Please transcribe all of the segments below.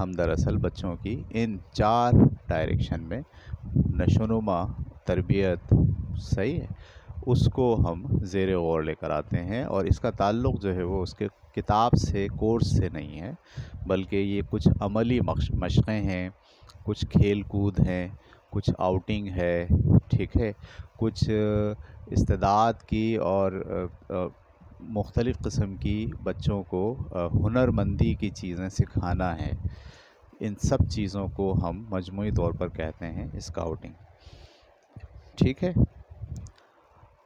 ہم دراصل بچوں کی ان 4 ڈائریکشن میں نشوونما، تربیت، صحیح ہے، اس کو ہم زیر غور لے کر آتے ہیں، اور اس کا تعلق جو ہے وہ اس کے کتاب سے، کورس سے نہیں ہے، بلکہ یہ کچھ عملی مشقیں ہیں، کچھ کھیل کود ہیں، کچھ آؤٹنگ ہے، ٹھیک ہے، کچھ استعداد کی اور مختلف قسم کی بچوں کو ہنرمندی کی چیزیں سکھانا ہے۔ ان سب چیزوں کو ہم مجموعی طور پر کہتے ہیں اسکاؤٹنگ، ٹھیک ہے۔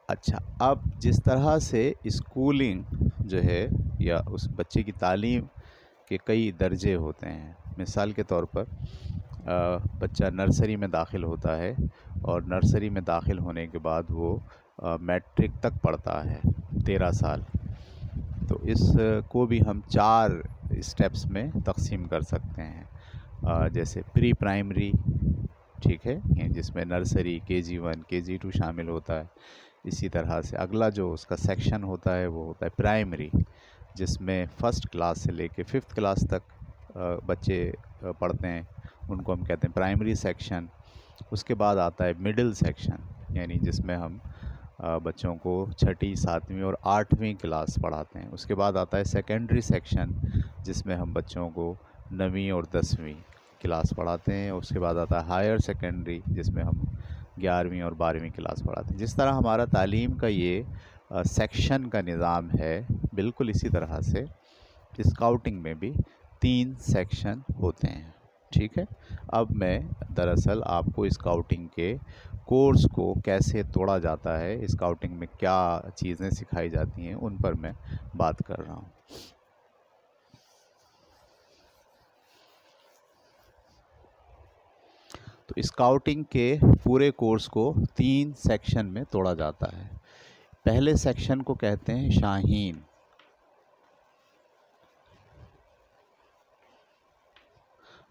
اچھا، اب جس طرح سے اسکولنگ جو ہے یا اس بچے کی تعلیم کے کئی درجے ہوتے ہیں، مثال کے طور پر بچہ نرسری میں داخل ہوتا ہے، اور نرسری میں داخل ہونے کے بعد وہ میٹرک تک پڑھتا ہے 13 سال، تو اس کو بھی ہم 4 اسٹیپس میں تقسیم کر سکتے ہیں، جیسے پری پرائمری، ٹھیک ہے، جس میں نرسری، KG1 KG2 شامل ہوتا ہے۔ اسی طرح سے اگلا جو اس کا سیکشن ہوتا ہے وہ ہوتا ہے پرائمری، جس میں 1st کلاس سے لے کے 5th کلاس تک بچے پڑھتے ہیں، ان کو ہم کہتے ہیں پرائمری سیکشن۔ اس کے بعد آتا ہے مڈل سیکشن، یعنی جس میں ہم بچوں کو 6ٹھی، 7ویں اور 8ویں کلاس پڑھاتے ہیں۔ اس کے بعد آتا ہے سیکنڈری سیکشن، جس میں ہم بچوں کو 9ویں اور 10ویں کلاس پڑھاتے ہیں۔ اس کے بعد آتا ہے ہائر سیکنڈری، جس میں ہم 11ویں اور 12ویں کلاس پڑھاتے ہیں۔ جس طرح ہمارا تعلیم کا یہ سیکشن کا نظام ہے، بالکل اسی طرح سے اسکاؤٹنگ میں بھی 3 سیکشن ہوتے ہیں، ٹھیک ہے۔ اب میں دراصل آپ کو اسکاؤٹنگ کے کورس کو کیسے توڑا جاتا ہے، اسکاؤٹنگ میں کیا چیزیں سکھائی جاتی ہیں، ان پر میں بات کر رہا ہوں۔ تو اسکاؤٹنگ کے پورے کورس کو 3 سیکشن میں توڑا جاتا ہے۔ پہلے سیکشن کو کہتے ہیں شاہین،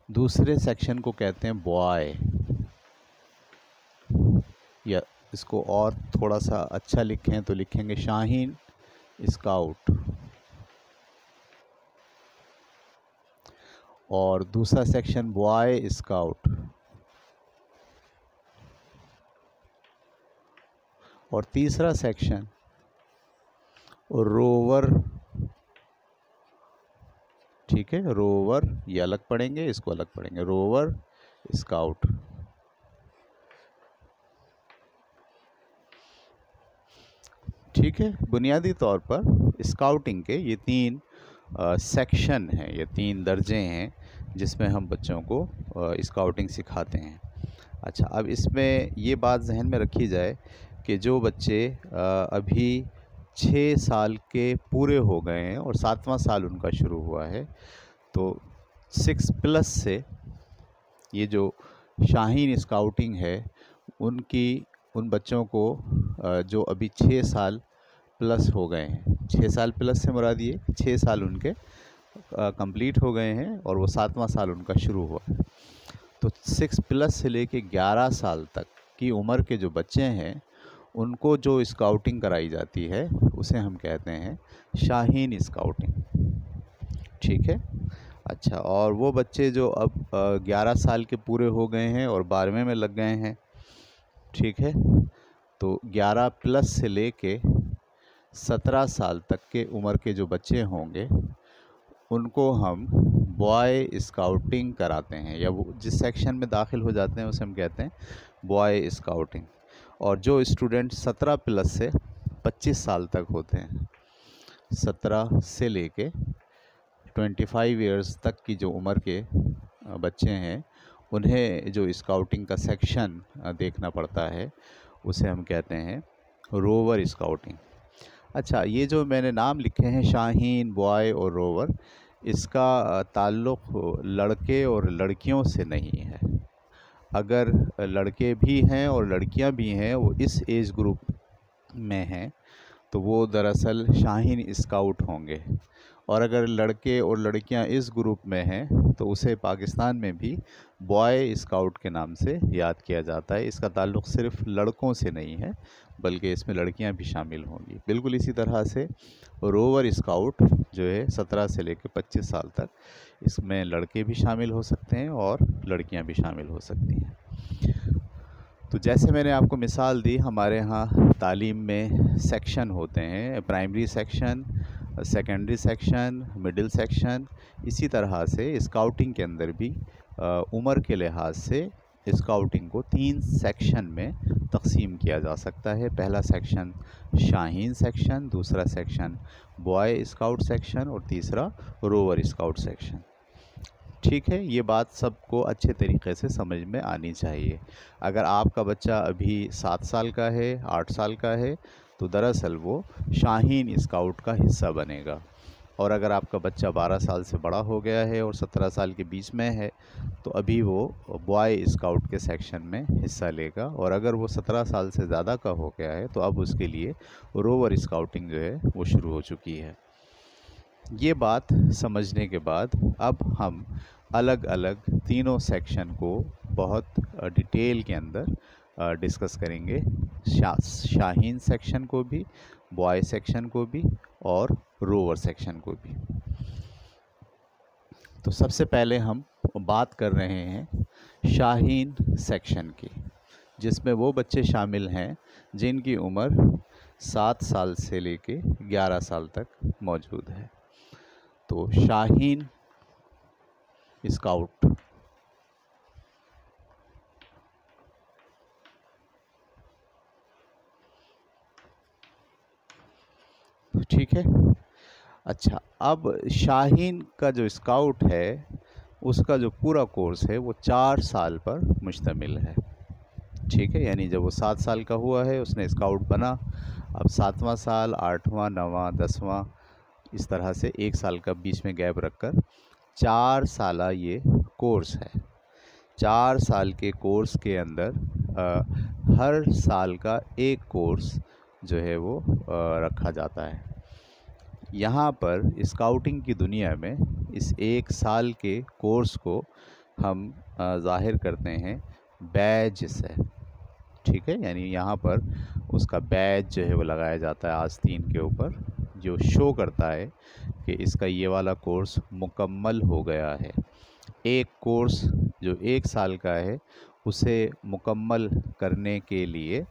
دوسرے سیکشن کو کہتے ہیں بوائے، یا اس کو اور تھوڑا سا اچھا لکھیں تو لکھیں گے شاہین اسکاؤٹ، اور دوسرا سیکشن بوائے اسکاؤٹ، اور تیسرا سیکشن روور، ٹھیک ہے، روور، یہ الگ پڑھیں گے، اس کو الگ پڑھیں گے، روور اسکاؤٹ۔ ٹھیک ہے، بنیادی طور پر اسکاؤٹنگ کے یہ 3 سیکشن ہیں، یہ 3 درجے ہیں جس میں ہم بچوں کو اسکاؤٹنگ سکھاتے ہیں۔ اچھا، اب اس میں یہ بات ذہن میں رکھی جائے کہ جو بچے ابھی 6 سال کے پورے ہو گئے ہیں اور 7واں سال ان کا شروع ہوا ہے، تو 6+ سے یہ جو شاہین اسکاؤٹنگ ہے، ان بچوں کو جو ابھی 6 سال پلس ہو گئے ہیں، 6 سال پلس سے مراد یہ 6 سال ان کے کمپلیٹ ہو گئے ہیں اور وہ 7واں سال ان کا شروع ہوا ہے، تو 6+ سے لے کے 11 سال تک کی عمر کے جو بچے ہیں، ان کو جو اسکاؤٹنگ کرائی جاتی ہے اسے ہم کہتے ہیں شاہین اسکاؤٹنگ، ٹھیک ہے۔ اچھا، اور وہ بچے جو اب 11 سال کے پورے ہو گئے ہیں اور 12ویں میں لگ گئے ہیں، ٹھیک ہے، تو 11+ سے لے کے 17 سال تک کے عمر کے جو بچے ہوں گے، ان کو ہم بوائے اسکاؤٹنگ کراتے ہیں، یا وہ جس سیکشن میں داخل ہو جاتے ہیں اسے ہم کہتے ہیں بوائے اسکاؤٹنگ۔ اور جو اسٹوڈنٹ 17+ سے 25 سال تک ہوتے ہیں، 17 سے لے کے 25 ایئرز تک کی جو عمر کے بچے ہیں، انہیں جو اسکاؤٹنگ کا سیکشن دیکھنا پڑتا ہے اسے ہم کہتے ہیں روور اسکاؤٹنگ۔ اچھا، یہ جو میں نے نام لکھے ہیں شاہین، بوائے اور روور، اس کا تعلق لڑکے اور لڑکیوں سے نہیں ہے۔ اگر لڑکے بھی ہیں اور لڑکیاں بھی ہیں، وہ اس ایج گروپ میں ہیں، تو وہ دراصل شاہین اسکاؤٹ ہوں گے، اور اگر لڑکے اور لڑکیاں اس گروپ میں ہیں تو اسے پاکستان میں بھی بوائے اسکاؤٹ کے نام سے یاد کیا جاتا ہے۔ اس کا تعلق صرف لڑکوں سے نہیں ہے بلکہ اس میں لڑکیاں بھی شامل ہوں گی۔ بالکل اسی طرح سے روور اسکاؤٹ جو ہے 17 سے لے کے 25 سال تک، اس میں لڑکے بھی شامل ہو سکتے ہیں اور لڑکیاں بھی شامل ہو سکتی ہیں۔ تو جیسے میں نے آپ کو مثال دی، ہمارے ہاں تعلیم میں سیکشن ہوتے ہیں، primary section, secondary section, middle section. اسی طرح سے اسکاؤٹنگ کے اندر بھی عمر کے لحاظ سے اسکاؤٹنگ کو 3 سیکشن میں تقسیم کیا جا سکتا ہے۔ پہلا سیکشن شاہین سیکشن، دوسرا سیکشن بوائے اسکاؤٹ سیکشن اور تیسرا روور اسکاؤٹ سیکشن۔ ٹھیک ہے، یہ بات سب کو اچھے طریقے سے سمجھ میں آنی چاہیے۔ اگر آپ کا بچہ ابھی 7 سال کا ہے، 8 سال کا ہے، تو دراصل وہ شاہین اسکاؤٹ کا حصہ بنے گا، اور اگر آپ کا بچہ 12 سال سے بڑا ہو گیا ہے اور 17 سال کے بیچ میں ہے تو ابھی وہ بوائے اسکاؤٹ کے سیکشن میں حصہ لے گا، اور اگر وہ 17 سال سے زیادہ کا ہو گیا ہے تو اب اس کے لیے روور اسکاؤٹنگ جو ہے وہ شروع ہو چکی ہے۔ یہ بات سمجھنے کے بعد اب ہم الگ الگ تینوں سیکشن کو بہت ڈیٹیل کے اندر ڈسکس کریں گے، شاہین سیکشن کو بھی، بوائے سیکشن کو بھی اور روور سیکشن کو بھی۔ تو سب سے پہلے ہم بات کر رہے ہیں شاہین سیکشن کی، جس میں وہ بچے شامل ہیں جن کی عمر 7 سال سے لے کے 11 سال تک موجود ہے۔ تو شاہین اسکاؤٹ ٹھیک ہے۔ اچھا، اب شاہین کا جو اسکاؤٹ ہے اس کا جو پورا کورس ہے وہ 4 سال پر مشتمل ہے۔ ٹھیک ہے، یعنی جب وہ 7 سال کا ہوا ہے اس نے اسکاؤٹ بنا، اب 7واں سال، 8واں، 9واں، 10واں، اس طرح سے 1 سال کا بیچ میں گیپ رکھ کر 4 سالہ یہ کورس ہے۔ 4 سال کے کورس کے اندر ہر سال کا ایک کورس جو ہے وہ رکھا جاتا ہے۔ یہاں پر اسکاؤٹنگ کی دنیا میں اس 1 سال کے کورس کو ہم ظاہر کرتے ہیں بیج سے۔ ٹھیک ہے، یعنی یہاں پر اس کا بیج جو ہے وہ لگایا جاتا ہے آستین کے اوپر، جو شو کرتا ہے کہ اس کا یہ والا کورس مکمل ہو گیا ہے۔ ایک کورس جو 1 سال کا ہے اسے مکمل کرنے کے لیے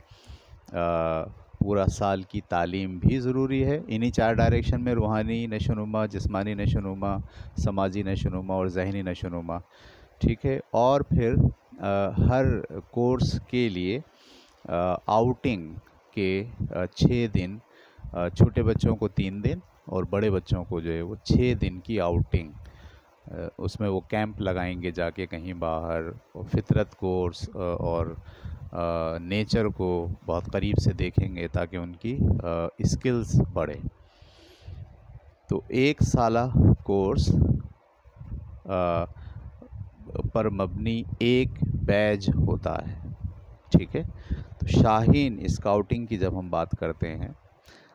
پورا سال کی تعلیم بھی ضروری ہے، انہی 4 ڈائریکشن میں: روحانی نشوونما، جسمانی نشوونما، سماجی نشوونما اور ذہنی نشوونما۔ ٹھیک ہے، اور پھر ہر کورس کے لیے آؤٹنگ کے 6 دن، چھوٹے بچوں کو 3 دن اور بڑے بچوں کو جو ہے وہ 6 دن کی آؤٹنگ، اس میں وہ کیمپ لگائیں گے جا کے کہیں باہر، فطرت کورس اور نیچر کو بہت قریب سے دیکھیں گے تاکہ ان کی اسکلز بڑھے۔ تو 1 سالہ کورس پر مبنی ایک بیج ہوتا ہے۔ ٹھیک ہے، تو شاہین اسکاؤٹنگ کی جب ہم بات کرتے ہیں،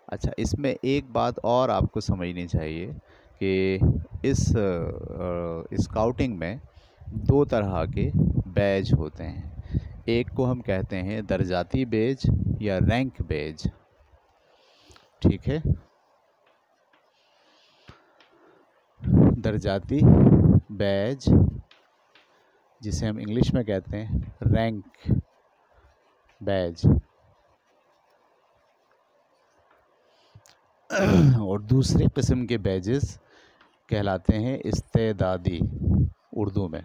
اچھا اس میں ایک بات اور آپ کو سمجھنی چاہیے کہ اس اسکاؤٹنگ میں 2 طرح کے بیج ہوتے ہیں۔ ایک کو ہم کہتے ہیں درجاتی بیج یا رینک بیج۔ ٹھیک ہے، درجاتی بیج جسے ہم انگلش میں کہتے ہیں رینک بیج، اور دوسری قسم کے بیجز کہلاتے ہیں استعدادی اردو میں۔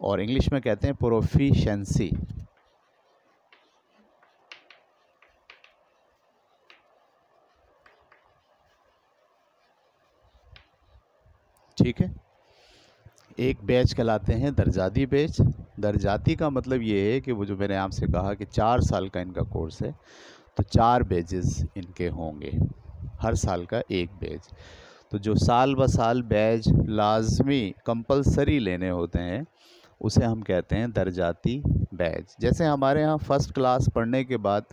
اور انگلش میں کہتے ہیں پروفیشنسی۔ ٹھیک ہے، ایک بیچ کہلاتے ہیں درجاتی بیچ۔ درجاتی کا مطلب یہ ہے کہ وہ جو میں نے آپ سے کہا کہ 4 سال کا ان کا کورس ہے تو 4 بیچز ان کے ہوں گے، ہر سال کا ایک بیچ۔ تو جو سال بہ سال بیچ لازمی کمپلسری لینے ہوتے ہیں اسے ہم کہتے ہیں درجاتی بیچ۔ جیسے ہمارے ہاں 1st کلاس پڑھنے کے بعد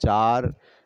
4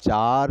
4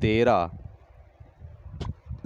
13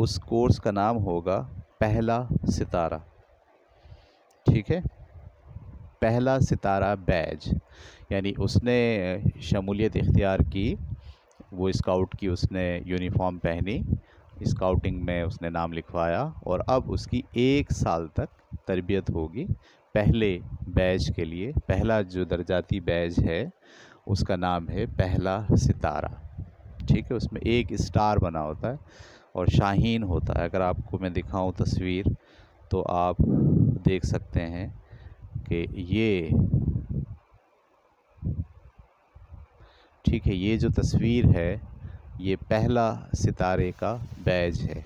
اس کورس کا نام ہوگا پہلا ستارہ، ٹھیک ہے، پہلا ستارہ بیج، یعنی اس نے شمولیت اختیار کی، وہ اسکاؤٹ کی اس نے یونیفارم پہنی، اسکاؤٹنگ میں اس نے نام لکھوایا، اور اب اس کی 1 سال تک تربیت ہوگی پہلے بیج کے لیے۔ پہلا جو درجاتی بیج ہے اس کا نام ہے پہلا ستارہ، ٹھیک ہے، اس میں ایک اسٹار بنا ہوتا ہے اور شاہین ہوتا ہے۔ اگر آپ کو میں دکھاؤں تصویر تو آپ دیکھ سکتے ہیں کہ یہ، ٹھیک ہے، یہ جو تصویر ہے یہ پہلا ستارے کا بیج ہے۔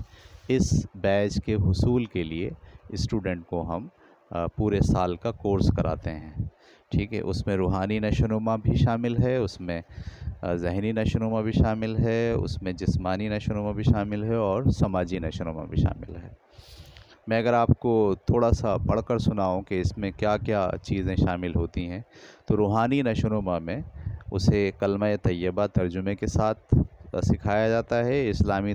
اس بیج کے حصول کے لیے اسٹوڈنٹ کو ہم پورے سال کا کورس کراتے ہیں، ٹھیک ہے، اس میں روحانی نشو و نما بھی شامل ہے، اس میں ذہنی نشو و نما بھی شامل ہے، اس میں جسمانی نشو و نما بھی شامل ہے، اور سماجی نشو و نما بھی شامل ہے۔ میں اگر آپ کو تھوڑا سا پڑھ کر سناؤں کہ اس میں کیا کیا چیزیں شامل ہوتی ہیں، تو روحانی نشو و نما میں اسے کلمہ طیبہ ترجمے کے ساتھ سکھایا جاتا ہے، اسلامی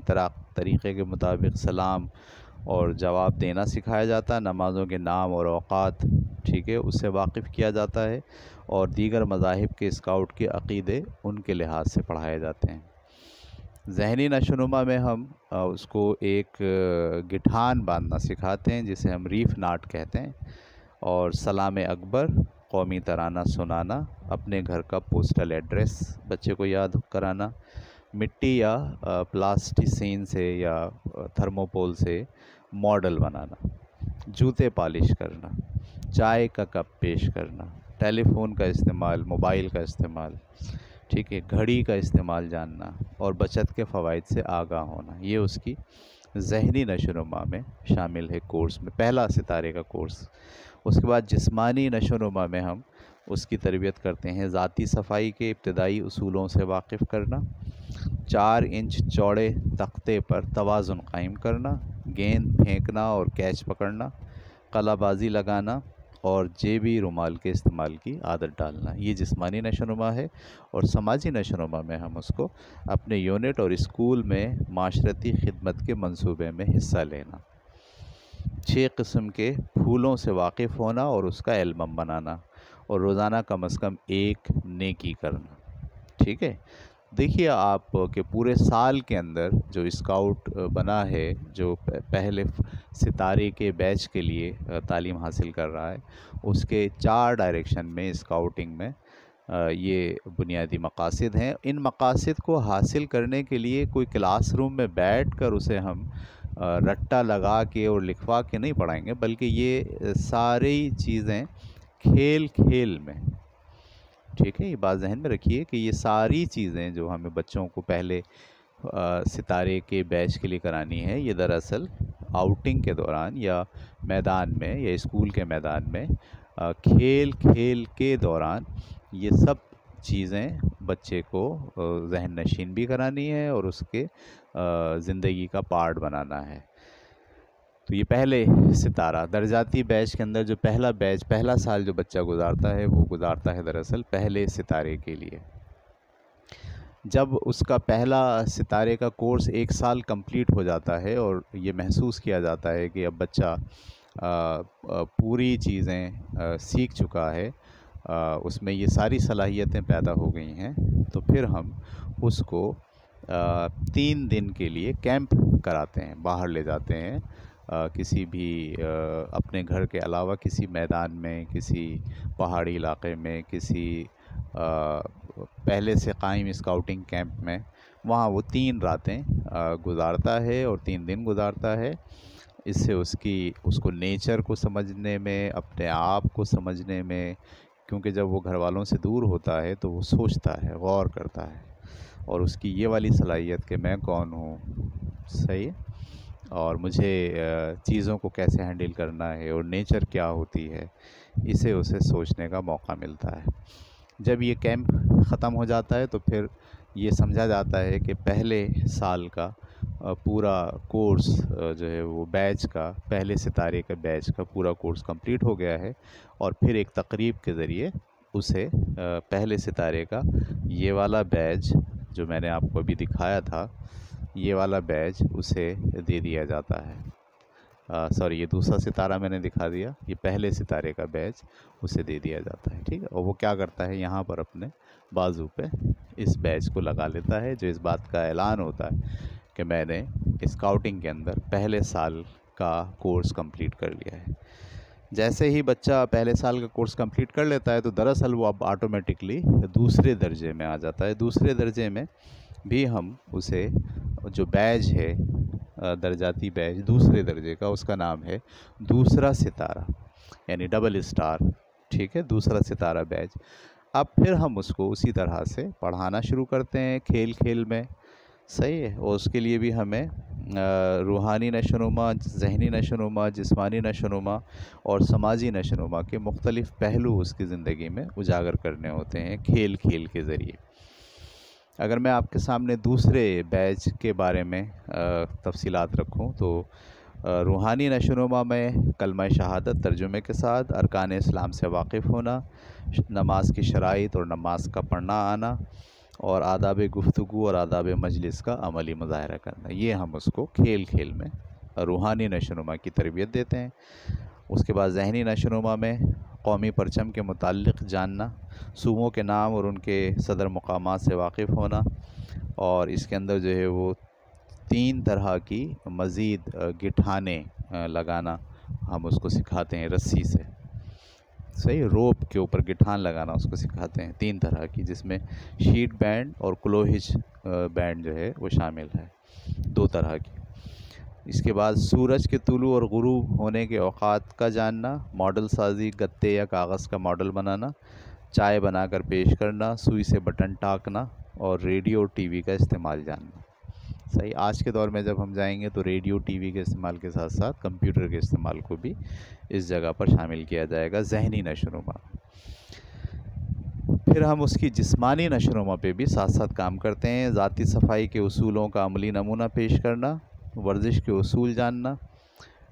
طریقے کے مطابق سلام اور جواب دینا سکھایا جاتا ہے، نمازوں کے نام اور اوقات، ٹھیک ہے، اس سے واقف کیا جاتا ہے، اور دیگر مذاہب کے اسکاؤٹ کے عقیدے ان کے لحاظ سے پڑھائے جاتے ہیں۔ ذہنی نشو و نما میں ہم اس کو ایک گٹھان باندھنا سکھاتے ہیں جسے ہم ریف ناٹ کہتے ہیں، اور سلام اکبر، قومی ترانہ سنانا، اپنے گھر کا پوسٹل ایڈریس بچے کو یاد کرانا، مٹی یا پلاسٹیسین سے یا تھرموپول سے ماڈل بنانا، جوتے پالش کرنا، چائے کا کپ پیش کرنا، ٹیلی فون کا استعمال، موبائل کا استعمال، ٹھیک ہے، گھڑی کا استعمال جاننا، اور بچت کے فوائد سے آگاہ ہونا، یہ اس کی ذہنی نشو و نما میں شامل ہے کورس میں، پہلا ستارے کا کورس۔ اس کے بعد جسمانی نشو و نما میں ہم اس کی تربیت کرتے ہیں ذاتی صفائی کے ابتدائی اصولوں سے واقف کرنا، 4 انچ چوڑے تختے پر توازن قائم کرنا، گیند پھینکنا اور کیچ پکڑنا، قلع بازی لگانا، اور جیبی رومال کے استعمال کی عادت ڈالنا، یہ جسمانی نشو و نما ہے۔ اور سماجی نشو و نما میں ہم اس کو اپنے یونٹ اور اسکول میں معاشرتی خدمت کے منصوبے میں حصہ لینا، 6 قسم کے پھولوں سے واقف ہونا اور اس کا البم بنانا، اور روزانہ کم از کم 1 نیکی کرنا، ٹھیک ہے۔ دیکھیے آپ کہ پورے سال کے اندر جو اسکاؤٹ بنا ہے، جو پہلے ستارے کے بیچ کے لیے تعلیم حاصل کر رہا ہے، اس کے 4 ڈائریکشن میں اسکاؤٹنگ میں یہ بنیادی مقاصد ہیں۔ ان مقاصد کو حاصل کرنے کے لیے کوئی کلاس روم میں بیٹھ کر اسے ہم رٹا لگا کے اور لکھوا کے نہیں پڑھائیں گے، بلکہ یہ ساری چیزیں کھیل کھیل میں، ٹھیک ہے، یہ بات ذہن میں رکھیے کہ یہ ساری چیزیں جو ہمیں بچوں کو پہلے ستارے کے بیچ کے لیے کرانی ہے، یہ دراصل آؤٹنگ کے دوران یا میدان میں یا اسکول کے میدان میں کھیل کھیل کے دوران یہ سب چیزیں بچے کو ذہن نشین بھی کرانی ہے اور اس کے زندگی کا پارٹ بنانا ہے۔ تو یہ پہلے ستارہ درجاتی بیچ کے اندر جو پہلا بیچ، پہلا سال جو بچہ گزارتا ہے، وہ گزارتا ہے دراصل پہلے ستارے کے لیے۔ جب اس کا پہلا ستارے کا کورس 1 سال کمپلیٹ ہو جاتا ہے اور یہ محسوس کیا جاتا ہے کہ اب بچہ پوری چیزیں سیکھ چکا ہے، اس میں یہ ساری صلاحیتیں پیدا ہو گئی ہیں، تو پھر ہم اس کو 3 دن کے لیے کیمپ کراتے ہیں، باہر لے جاتے ہیں، کسی بھی اپنے گھر کے علاوہ کسی میدان میں، کسی پہاڑی علاقے میں، کسی پہلے سے قائم اسکاؤٹنگ کیمپ میں، وہاں وہ 3 راتیں گزارتا ہے اور 3 دن گزارتا ہے۔ اس سے اس کو نیچر کو سمجھنے میں، اپنے آپ کو سمجھنے میں، کیونکہ جب وہ گھر والوں سے دور ہوتا ہے تو وہ سوچتا ہے، غور کرتا ہے، اور اس کی یہ والی صلاحیت کہ میں کون ہوں، صحیح، اور مجھے چیزوں کو کیسے ہینڈل کرنا ہے اور نیچر کیا ہوتی ہے، اسے سوچنے کا موقع ملتا ہے۔ جب یہ کیمپ ختم ہو جاتا ہے تو پھر یہ سمجھا جاتا ہے کہ پہلے سال کا پورا کورس جو ہے وہ بیچ کا، پہلے ستارے کا بیچ کا پورا کورس کمپلیٹ ہو گیا ہے، اور پھر ایک تقریب کے ذریعے اسے پہلے ستارے کا یہ والا بیچ جو میں نے آپ کو ابھی دکھایا تھا، یہ والا بیج اسے دے دیا جاتا ہے. سوری، یہ دوسرا ستارہ میں نے دکھا دیا، یہ پہلے ستارے کا بیج اسے دے دیا جاتا ہے. ٹھیک ہے، اور وہ کیا کرتا ہے، یہاں پر اپنے بازو پہ اس بیج کو لگا لیتا ہے، جو اس بات کا اعلان ہوتا ہے کہ میں نے اسکاؤٹنگ کے اندر پہلے سال کا کورس کمپلیٹ کر لیا ہے. جیسے ہی بچہ پہلے سال کا کورس کمپلیٹ کر لیتا ہے تو دراصل وہ اب آٹومیٹکلی دوسرے درجے میں آ جاتا ہے. دوسرے درجے میں بھی ہم اسے جو بیج ہے، درجاتی بیج دوسرے درجے کا، اس کا نام ہے دوسرا ستارہ، یعنی ڈبل اسٹار. ٹھیک ہے، دوسرا ستارہ بیج. اب پھر ہم اس کو اسی طرح سے پڑھانا شروع کرتے ہیں کھیل کھیل میں. صحیح ہے، اور اس کے لیے بھی ہمیں روحانی نشوونما، ذہنی نشوونما، جسمانی نشوونما اور سماجی نشوونما کے مختلف پہلو اس کی زندگی میں اجاگر کرنے ہوتے ہیں کھیل کھیل کے ذریعے. اگر میں آپ کے سامنے دوسرے بیج کے بارے میں تفصیلات رکھوں تو روحانی نشوونما میں کلمہ شہادت ترجمے کے ساتھ ارکان اسلام سے واقف ہونا، نماز کی شرائط اور نماز کا پڑھنا آنا، اور آداب گفتگو اور آداب مجلس کا عملی مظاہرہ کرنا، یہ ہم اس کو کھیل کھیل میں روحانی نشوونما کی تربیت دیتے ہیں. اس کے بعد ذہنی نشوونما میں قومی پرچم کے متعلق جاننا، صوبوں کے نام اور ان کے صدر مقامات سے واقف ہونا، اور اس کے اندر جو ہے وہ 3 طرح کی مزید گٹھانے لگانا ہم اس کو سکھاتے ہیں رسی سے. صحیح، روپ کے اوپر گٹھان لگانا اس کو سکھاتے ہیں 3 طرح کی، جس میں شیٹ بینڈ اور کلوہج بینڈ جو ہے وہ شامل ہے، 2 طرح کی. اس کے بعد سورج کے طلوع اور غروب ہونے کے اوقات کا جاننا، ماڈل سازی، گتے یا کاغذ کا ماڈل بنانا، چائے بنا کر پیش کرنا، سوئی سے بٹن ٹاکنا، اور ریڈیو اور ٹی وی کا استعمال جاننا. صحیح، آج کے دور میں جب ہم جائیں گے تو ریڈیو ٹی وی کے استعمال کے ساتھ ساتھ کمپیوٹر کے استعمال کو بھی اس جگہ پر شامل کیا جائے گا ذہنی نشوونما. پھر ہم اس کی جسمانی نشوونما پہ بھی ساتھ ساتھ کام کرتے ہیں. ذاتی صفائی کے اصولوں کا عملی نمونہ پیش کرنا، ورزش کے اصول جاننا.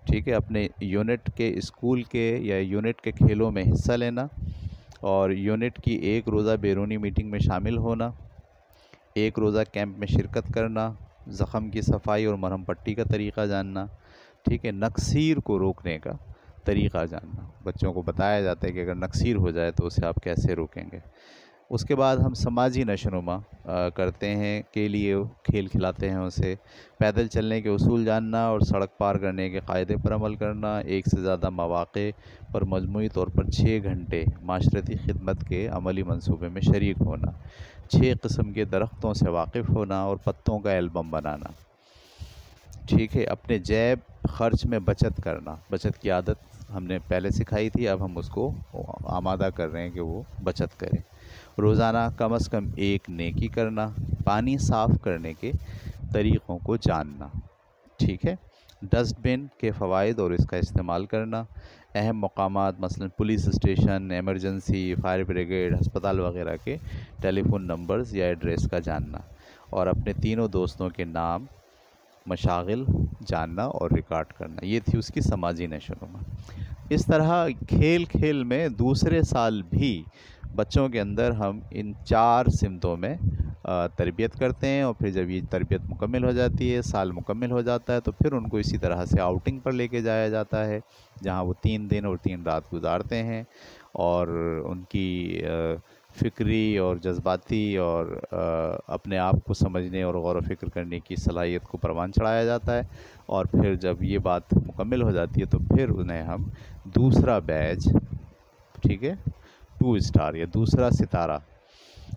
ٹھیک ہے، اپنے یونٹ کے اسکول کے یا یونٹ کے کھیلوں میں حصہ لینا، اور یونٹ کی 1 روزہ بیرونی میٹنگ میں شامل ہونا، 1 روزہ کیمپ میں شرکت کرنا، زخم کی صفائی اور مرہم پٹی کا طریقہ جاننا. ٹھیک ہے، نکسیر کو روکنے کا طریقہ جاننا. بچوں کو بتایا جاتا ہے کہ اگر نکسیر ہو جائے تو اسے آپ کیسے روکیں گے. اس کے بعد ہم سماجی نشوونما کرتے ہیں، کے لیے کھیل کھلاتے ہیں اسے. پیدل چلنے کے اصول جاننا اور سڑک پار کرنے کے قاعدے پر عمل کرنا، 1 سے زیادہ مواقع پر مجموعی طور پر 6 گھنٹے معاشرتی خدمت کے عملی منصوبے میں شریک ہونا، 6 قسم کے درختوں سے واقف ہونا اور پتوں کا البم بنانا. ٹھیک ہے، اپنے جیب خرچ میں بچت کرنا. بچت کی عادت ہم نے پہلے سکھائی تھی، اب ہم اس کو آمادہ کر رہے ہیں کہ وہ بچت کرے. روزانہ کم از کم 1 نیکی کرنا. پانی صاف کرنے کے طریقوں کو جاننا. ٹھیک ہے، ڈسٹ بن کے فوائد اور اس کا استعمال کرنا. اہم مقامات مثلا police station, emergency, fire brigade, ہسپتال وغیرہ کے ٹیلی فون نمبرز یا ایڈریس کا جاننا، اور اپنے 3 دوستوں کے نام، مشاغل جاننا اور ریکارڈ کرنا. یہ تھی اس کی سماجی نشوونما. اس طرح کھیل کھیل میں دوسرے سال بھی بچوں کے اندر ہم ان 4 سمتوں میں تربیت کرتے ہیں، اور پھر جب یہ تربیت مکمل ہو جاتی ہے، سال مکمل ہو جاتا ہے، تو پھر ان کو اسی طرح سے آؤٹنگ پر لے کے جایا جاتا ہے، جہاں وہ 3 دن اور 3 رات گزارتے ہیں، اور ان کی فکری اور جذباتی اور اپنے آپ کو سمجھنے اور غور و فکر کرنے کی صلاحیت کو پروان چڑھایا جاتا ہے. اور پھر جب یہ بات مکمل ہو جاتی ہے تو پھر انہیں ہم دوسرا بیج، ٹھیک ہے، 2 اسٹار یا دوسرا ستارہ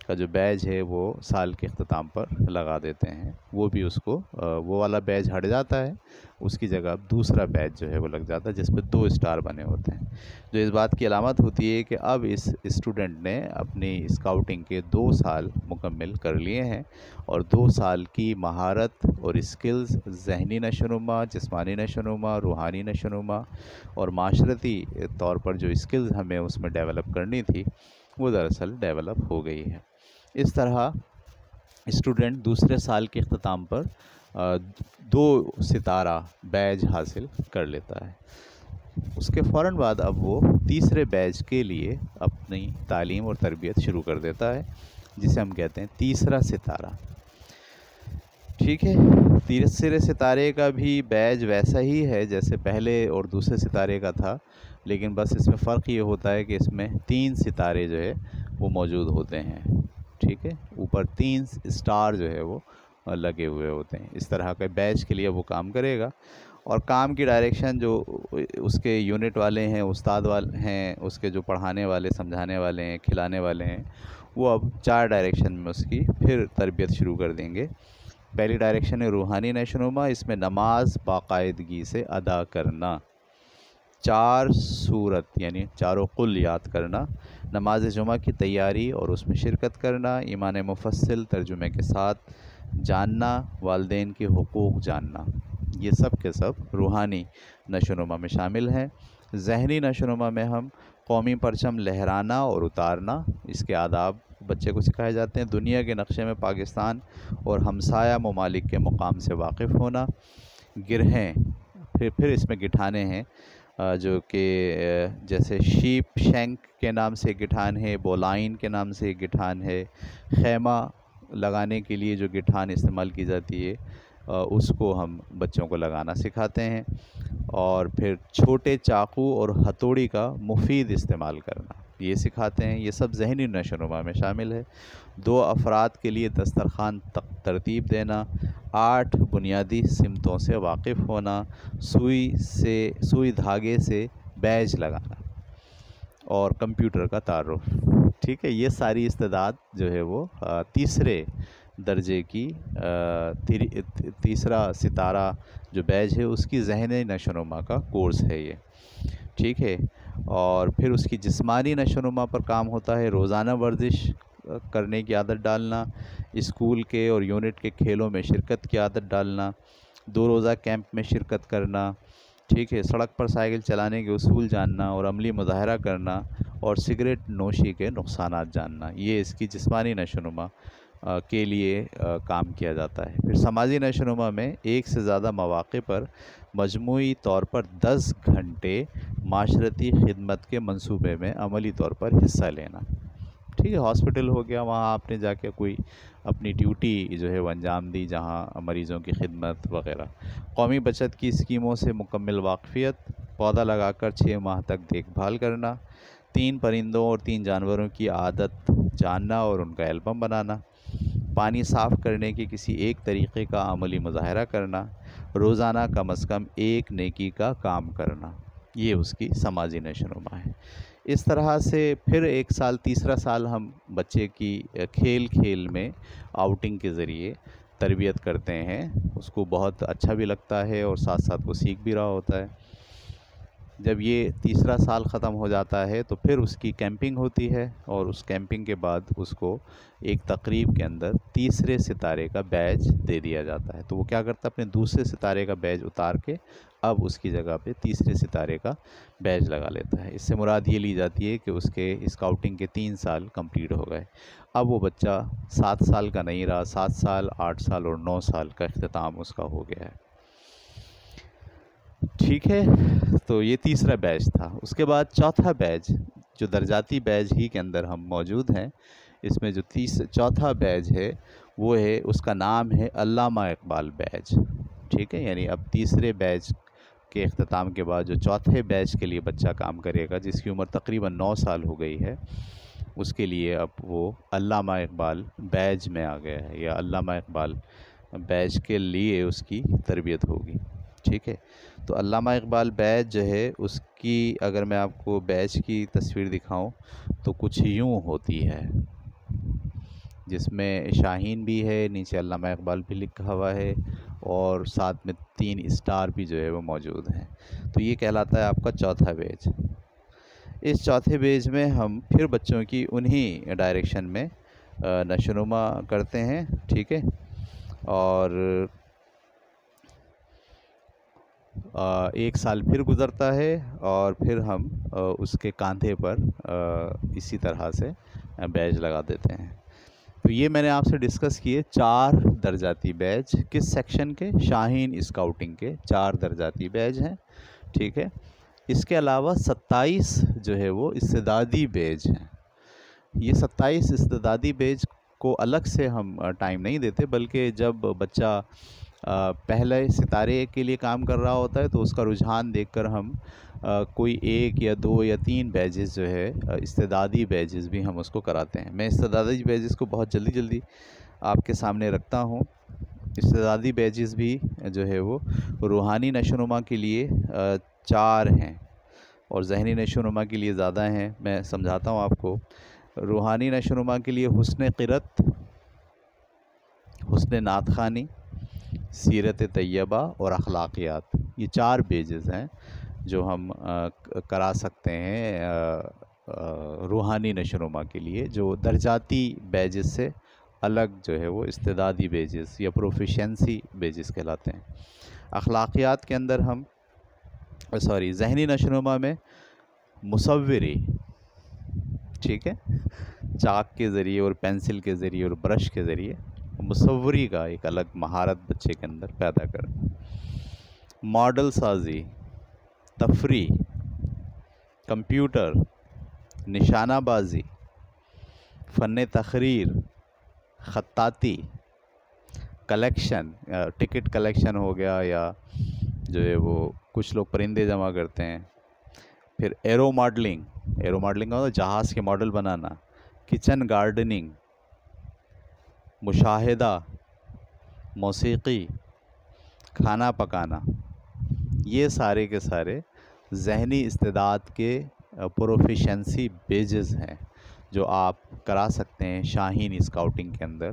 کا جو بیج ہے وہ سال کے اختتام پر لگا دیتے ہیں. وہ بھی اس کو وہ والا بیج ہٹ جاتا ہے، اس کی جگہ دوسرا بیج جو ہے وہ لگ جاتا ہے جس پہ 2 اسٹار بنے ہوتے ہیں، جو اس بات کی علامت ہوتی ہے کہ اب اس اسٹوڈنٹ نے اپنی اسکاؤٹنگ کے 2 سال مکمل کر لیے ہیں، اور 2 سال کی مہارت اور اسکلز، ذہنی نشوونما، جسمانی نشوونما، روحانی نشوونما اور معاشرتی طور پر جو اسکلز ہمیں اس میں ڈیولپ کرنی تھی وہ دراصل ڈیولپ ہو گئی ہے. اس طرح اسٹوڈنٹ دوسرے سال کے اختتام پر 2 ستارہ بیج حاصل کر لیتا ہے. اس کے فوراً بعد اب وہ تیسرے بیج کے لیے اپنی تعلیم اور تربیت شروع کر دیتا ہے، جسے ہم کہتے ہیں تیسرا ستارہ. ٹھیک ہے، تیسرے ستارے کا بھی بیج ویسا ہی ہے جیسے پہلے اور دوسرے ستارے کا تھا، لیکن بس اس میں فرق یہ ہوتا ہے کہ اس میں 3 ستارے جو ہے وہ موجود ہوتے ہیں. ٹھیک ہے، اوپر 3 اسٹار جو ہے وہ لگے ہوئے ہوتے ہیں. اس طرح کے بیج کے لیے وہ کام کرے گا. اور کام کی ڈائریکشن جو اس کے یونٹ والے ہیں، استاد والے ہیں، اس کے جو پڑھانے والے، سمجھانے والے ہیں، کھلانے والے ہیں، وہ اب 4 ڈائریکشن میں اس کی پھر تربیت شروع کر دیں گے. پہلی ڈائریکشن ہے روحانی نشوونما. اس میں نماز باقاعدگی سے ادا کرنا، 4 سورت یعنی چاروں قل یاد کرنا، نماز جمعہ کی تیاری اور اس میں شرکت کرنا، ایمان مفصل ترجمے کے ساتھ جاننا، والدین کے حقوق جاننا. یہ سب کے سب روحانی نشوونما میں شامل ہیں. ذہنی نشوونما میں ہم قومی پرچم لہرانا اور اتارنا، اس کے آداب بچے کو سکھائے جاتے ہیں. دنیا کے نقشے میں پاکستان اور ہمسایہ ممالک کے مقام سے واقف ہونا. گرہیں، پھر اس میں گٹھانے ہیں جو کہ جیسے شیپ شینک کے نام سے گٹھان ہے، بولائن کے نام سے گٹھان ہے. خیمہ لگانے کے لیے جو گٹھان استعمال کی جاتی ہے اس کو ہم بچوں کو لگانا سکھاتے ہیں. اور پھر چھوٹے چاقو اور ہتھوڑی کا مفید استعمال کرنا یہ سکھاتے ہیں. یہ سب ذہنی نشوونما میں شامل ہے. 2 افراد کے لیے دسترخوان ترتیب دینا، 8 بنیادی سمتوں سے واقف ہونا، سوئی دھاگے سے بیج لگانا اور کمپیوٹر کا تعارف. ٹھیک ہے، یہ ساری استعداد جو ہے وہ تیسرے درجے کی تیسرا ستارہ جو بیج ہے اس کی ذہنی نشوونما کا کورس ہے یہ. ٹھیک ہے، اور پھر اس کی جسمانی نشوونما پر کام ہوتا ہے. روزانہ ورزش کرنے کی عادت ڈالنا، اسکول کے اور یونٹ کے کھیلوں میں شرکت کی عادت ڈالنا، 2 روزہ کیمپ میں شرکت کرنا. ٹھیک ہے، سڑک پر سائیکل چلانے کے اصول جاننا اور عملی مظاہرہ کرنا، اور سگریٹ نوشی کے نقصانات جاننا. یہ اس کی جسمانی نشوونما کے لیے کام کیا جاتا ہے. پھر سماجی نشوونما میں ایک سے زیادہ مواقع پر مجموعی طور پر 10 گھنٹے معاشرتی خدمت کے منصوبے میں عملی طور پر حصہ لینا. ٹھیک ہے، ہاسپٹل ہو گیا، وہاں آپ نے جا کے کوئی اپنی ڈیوٹی جو ہے وہ انجام دی جہاں مریضوں کی خدمت وغیرہ. قومی بچت کی اسکیموں سے مکمل واقفیت، پودا لگا کر 6 ماہ تک دیکھ بھال کرنا، 3 پرندوں اور 3 جانوروں کی عادت جاننا اور ان کا البم بنانا، پانی صاف کرنے کے کسی ایک طریقے کا عملی مظاہرہ کرنا، روزانہ کم از کم 1 نیکی کا کام کرنا. یہ اس کی سماجی نشوونما ہے. اس طرح سے پھر 1 سال، تیسرا سال ہم بچے کی کھیل میں آؤٹنگ کے ذریعے تربیت کرتے ہیں. اس کو بہت اچھا بھی لگتا ہے اور ساتھ ساتھ وہ سیکھ بھی رہا ہوتا ہے. جب یہ تیسرا سال ختم ہو جاتا ہے تو پھر اس کی کیمپنگ ہوتی ہے، اور اس کیمپنگ کے بعد اس کو ایک تقریب کے اندر تیسرے ستارے کا بیج دے دیا جاتا ہے. تو وہ کیا کرتا ہے، اپنے دوسرے ستارے کا بیج اتار کے اب اس کی جگہ پہ تیسرے ستارے کا بیج لگا لیتا ہے. اس سے مراد یہ لی جاتی ہے کہ اس کے اسکاؤٹنگ کے 3 سال کمپلیٹ ہو گئے. اب وہ بچہ 7 سال کا نہیں رہا، 7 سال، 8 سال اور 9 سال کا اختتام اس کا ہو گیا ہے. ٹھیک ہے، تو یہ تیسرا بیج تھا. اس کے بعد چوتھا بیج جو درجاتی بیج ہی کے اندر ہم موجود ہیں. اس میں جو چوتھا بیج ہے وہ ہے، اس کا نام ہے علامہ اقبال بیج. ٹھیک ہے، یعنی اب تیسرے بیج کے اختتام کے بعد جو چوتھے بیج کے لیے بچہ کام کرے گا، جس کی عمر تقریباً 9 سال ہو گئی ہے، اس کے لیے اب وہ علامہ اقبال بیج میں آ گیا ہے، یا علامہ اقبال بیج کے لیے اس کی تربیت ہوگی. ٹھیک ہے، تو علامہ اقبال بیج جو ہے اس کی اگر میں آپ کو بیج کی تصویر دکھاؤں تو کچھ یوں ہوتی ہے، جس میں شاہین بھی ہے، نیچے علامہ اقبال بھی لکھا ہوا ہے، اور ساتھ میں 3 اسٹار بھی جو ہے وہ موجود ہیں. تو یہ کہلاتا ہے آپ کا چوتھا بیج. اس چوتھے بیج میں ہم پھر بچوں کی انہی ڈائریکشن میں نشوونما کرتے ہیں. ٹھیک ہے، اور 1 سال پھر گزرتا ہے، اور پھر ہم اس کے کاندھے پر اسی طرح سے بیج لگا دیتے ہیں. تو یہ میں نے آپ سے ڈسکس کیے 4 درجاتی بیج. کس سیکشن کے؟ شاہین اسکاؤٹنگ کے 4 درجاتی بیج ہیں. ٹھیک ہے، اس کے علاوہ 27 جو ہے وہ استعدادی بیج ہیں. یہ 27 استعدادی بیج کو الگ سے ہم ٹائم نہیں دیتے، بلکہ جب بچہ پہلے ستارے کے لیے کام کر رہا ہوتا ہے تو اس کا رجحان دیکھ کر ہم کوئی 1 یا 2 یا 3 بیچز جو ہے استعدادی بیچز بھی ہم اس کو کراتے ہیں۔ میں استعدادی بیچز کو بہت جلدی آپ کے سامنے رکھتا ہوں۔ استعدادی بیچز بھی جو ہے وہ روحانی نشو و نما کے لیے 4 ہیں اور ذہنی نشو و نما کے لیے زیادہ ہیں۔ میں سمجھاتا ہوں آپ کو۔ روحانی نشو و نما کے لیے حسن قرأت، حسن نعت خوانی، سیرت طیبہ اور اخلاقیات، یہ 4 بیجز ہیں جو ہم کرا سکتے ہیں روحانی نشو و نما کے لیے، جو درجاتی بیجز سے الگ جو ہے وہ استعدادی بیجز یا پروفیشنسی بیجز کہلاتے ہیں۔ اخلاقیات کے اندر ہم ذہنی نشو و نما میں مصوری، ٹھیک ہے، چاک کے ذریعے اور پینسل کے ذریعے اور برش کے ذریعے مصوری کا ایک الگ مہارت بچے کے اندر پیدا کرنا۔ ماڈل سازی، تفریح، کمپیوٹر، نشانہ بازی، فن تخریر، خطاطی، کلیکشن، ٹکٹ کلیکشن ہو گیا، یا جو ہے وہ کچھ لوگ پرندے جمع کرتے ہیں۔ پھر ایرو ماڈلنگ کا جہاز کے ماڈل بنانا، کچن گارڈننگ، مشاہدہ، موسیقی، کھانا پکانا، یہ سارے کے سارے ذہنی استعداد کے پروفیشنسی بیجز ہیں جو آپ کرا سکتے ہیں شاہین اسکاؤٹنگ کے اندر۔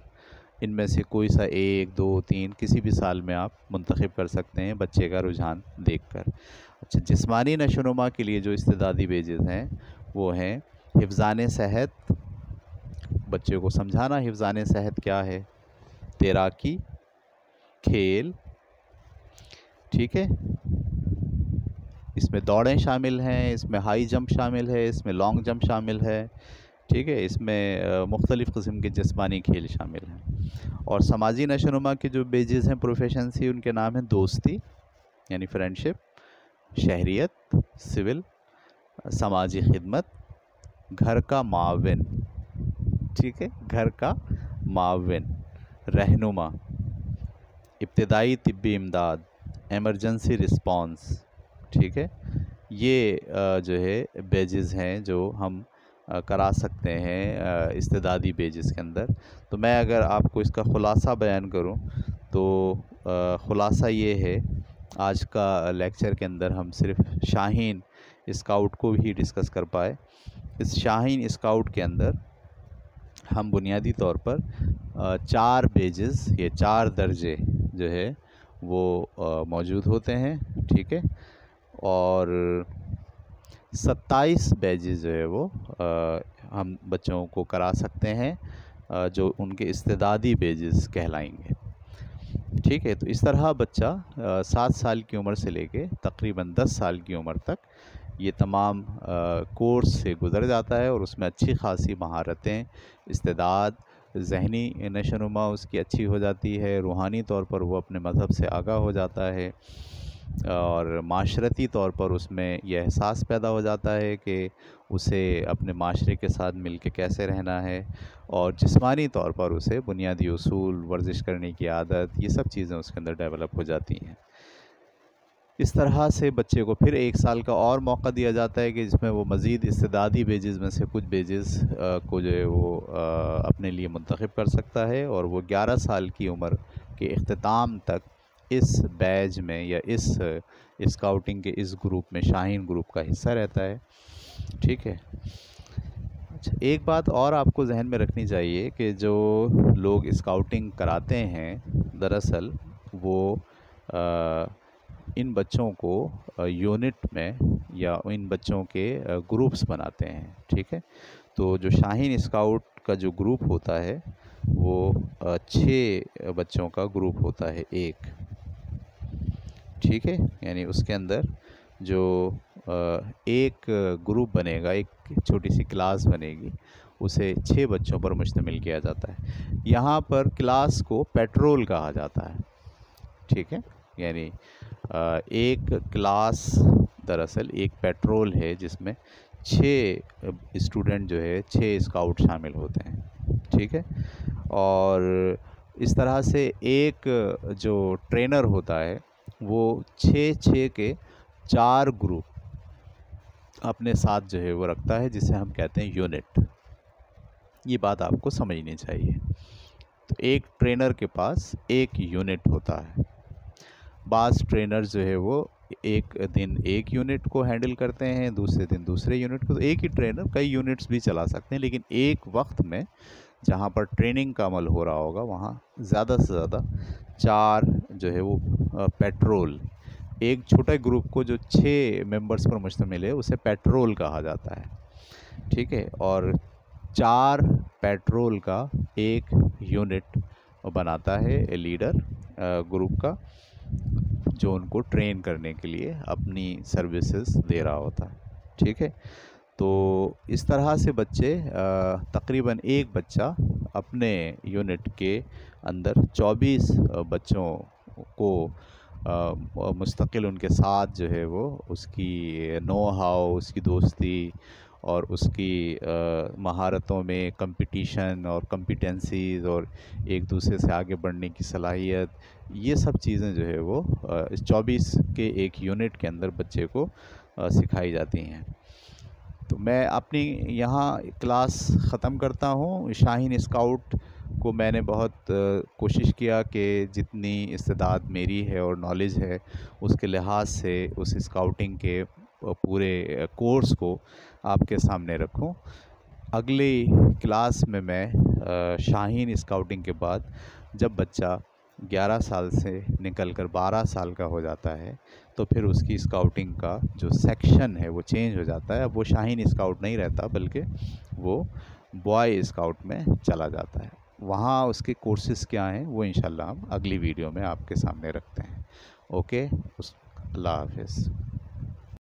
ان میں سے کوئی سا 1، 2، 3 کسی بھی سال میں آپ منتخب کر سکتے ہیں بچے کا رجحان دیکھ کر۔ اچھا، جسمانی نشو و نما کے لیے جو استعدادی بیجز ہیں وہ ہیں حفظان صحت، بچے کو سمجھانا حفظان صحت کیا ہے، تیراکی، کھیل، ٹھیک ہے، اس میں دوڑیں شامل ہیں، اس میں ہائی جمپ شامل ہے، اس میں لانگ جمپ شامل ہے، ٹھیک ہے، اس میں مختلف قسم کے جسمانی کھیل شامل ہیں۔ اور سماجی نشو و نما کے جو بیجز ہیں پروفیشنسی، ان کے نام ہیں دوستی یعنی فرینڈشپ، شہریت، سول، سماجی خدمت، گھر کا معاون، ٹھیک ہے، گھر کا معاون، رہنما، ابتدائی طبی امداد، ایمرجنسی رسپانس، ٹھیک ہے، یہ جو ہے بیجز ہیں جو ہم کرا سکتے ہیں استعدادی بیجز کے اندر۔ تو میں اگر آپ کو اس کا خلاصہ بیان کروں تو خلاصہ یہ ہے، آج کا لیکچر کے اندر ہم صرف شاہین اسکاؤٹ کو بھی ڈسکس کر پائے۔ اس شاہین اسکاؤٹ کے اندر ہم بنیادی طور پر 4 بیجز، یہ 4 درجے جو ہے وہ موجود ہوتے ہیں، ٹھیک ہے، اور 27 بیجز جو ہے وہ ہم بچوں کو کرا سکتے ہیں جو ان کے استعدادی بیجز کہلائیں گے، ٹھیک ہے۔ تو اس طرح بچہ 7 سال کی عمر سے لے کے تقریباً 10 سال کی عمر تک یہ تمام کورس سے گزر جاتا ہے اور اس میں اچھی خاصی مہارتیں، استعداد، ذہنی نشو و نما اس کی اچھی ہو جاتی ہے، روحانی طور پر وہ اپنے مذہب سے آگاہ ہو جاتا ہے، اور معاشرتی طور پر اس میں یہ احساس پیدا ہو جاتا ہے کہ اسے اپنے معاشرے کے ساتھ مل کے کیسے رہنا ہے، اور جسمانی طور پر اسے بنیادی اصول، ورزش کرنے کی عادت، یہ سب چیزیں اس کے اندر ڈیولپ ہو جاتی ہیں۔ اس طرح سے بچے کو پھر 1 سال کا اور موقع دیا جاتا ہے کہ جس میں وہ مزید استعدادی بیجز میں سے کچھ بیجز کو جو ہے وہ اپنے لیے منتخب کر سکتا ہے، اور وہ 11 سال کی عمر کے اختتام تک اس بیج میں یا اس اسکاؤٹنگ کے اس گروپ میں، شاہین گروپ کا حصہ رہتا ہے، ٹھیک ہے۔ اچھا، ایک بات اور آپ کو ذہن میں رکھنی چاہیے کہ جو لوگ اسکاؤٹنگ کراتے ہیں دراصل وہ ان بچوں کو یونٹ میں یا ان بچوں کے گروپس بناتے ہیں، ٹھیک ہے۔ تو جو شاہین اسکاؤٹ کا جو گروپ ہوتا ہے وہ 6 بچوں کا گروپ ہوتا ہے، ٹھیک ہے، یعنی اس کے اندر جو ایک گروپ بنے گا، ایک چھوٹی سی کلاس بنے گی، اسے 6 بچوں پر مشتمل کیا جاتا ہے۔ یہاں پر کلاس کو پیٹرول کہا جاتا ہے، ٹھیک ہے، یعنی ایک کلاس دراصل ایک پیٹرول ہے جس میں 6 اسٹوڈنٹ جو ہے 6 اسکاؤٹ شامل ہوتے ہیں، ٹھیک ہے۔ اور اس طرح سے ایک جو ٹرینر ہوتا ہے وہ 6 کے 4 گروپ اپنے ساتھ جو ہے وہ رکھتا ہے، جسے ہم کہتے ہیں یونٹ۔ یہ بات آپ کو سمجھنی چاہیے۔ تو ایک ٹرینر کے پاس ایک یونٹ ہوتا ہے۔ بعض ٹرینر جو ہے وہ ایک دن ایک یونٹ کو ہینڈل کرتے ہیں، دوسرے دن دوسرے یونٹ کو۔ تو ایک ہی ٹرینر کئی یونٹس بھی چلا سکتے ہیں، لیکن ایک وقت میں جہاں پر ٹریننگ کا عمل ہو رہا ہوگا وہاں زیادہ سے زیادہ 4 جو ہے وہ پیٹرول، ایک چھوٹے گروپ کو جو 6 ممبرز پر مشتمل ہے اسے پیٹرول کہا جاتا ہے، ٹھیک ہے، اور 4 پیٹرول کا ایک یونٹ بناتا ہے لیڈر گروپ کا، جو ان کو ٹرین کرنے کے لیے اپنی سروسز دے رہا ہوتا ہے، ٹھیک ہے۔ تو اس طرح سے بچے تقریباً ایک بچہ اپنے یونٹ کے اندر 24 بچوں کو مستقل ان کے ساتھ جو ہے وہ اس کی نو ہاؤ، اس کی دوستی اور اس کی مہارتوں میں کمپٹیشن اور کمپیٹنسیز اور ایک دوسرے سے آگے بڑھنے کی صلاحیت، یہ سب چیزیں جو ہے وہ اس 24 کے ایک یونٹ کے اندر بچے کو سکھائی جاتی ہیں۔ تو میں اپنی یہاں کلاس ختم کرتا ہوں۔ شاہین اسکاؤٹ کو میں نے بہت کوشش کیا کہ جتنی استعداد میری ہے اور نالج ہے اس کے لحاظ سے اس اسکاؤٹنگ کے پورے کورس کو آپ کے سامنے رکھوں۔ اگلی کلاس میں شاہین اسکاؤٹنگ کے بعد جب بچہ 11 سال سے نکل کر 12 سال کا ہو جاتا ہے تو پھر اس کی اسکاؤٹنگ کا جو سیکشن ہے وہ چینج ہو جاتا ہے۔ اب وہ شاہین اسکاؤٹ نہیں رہتا بلکہ وہ بوائے اسکاؤٹ میں چلا جاتا ہے۔ وہاں اس کے کورسز کیا ہیں وہ انشاءاللہ ہم اگلی ویڈیو میں آپ کے سامنے رکھتے ہیں۔ اوکے، اللہ حافظ۔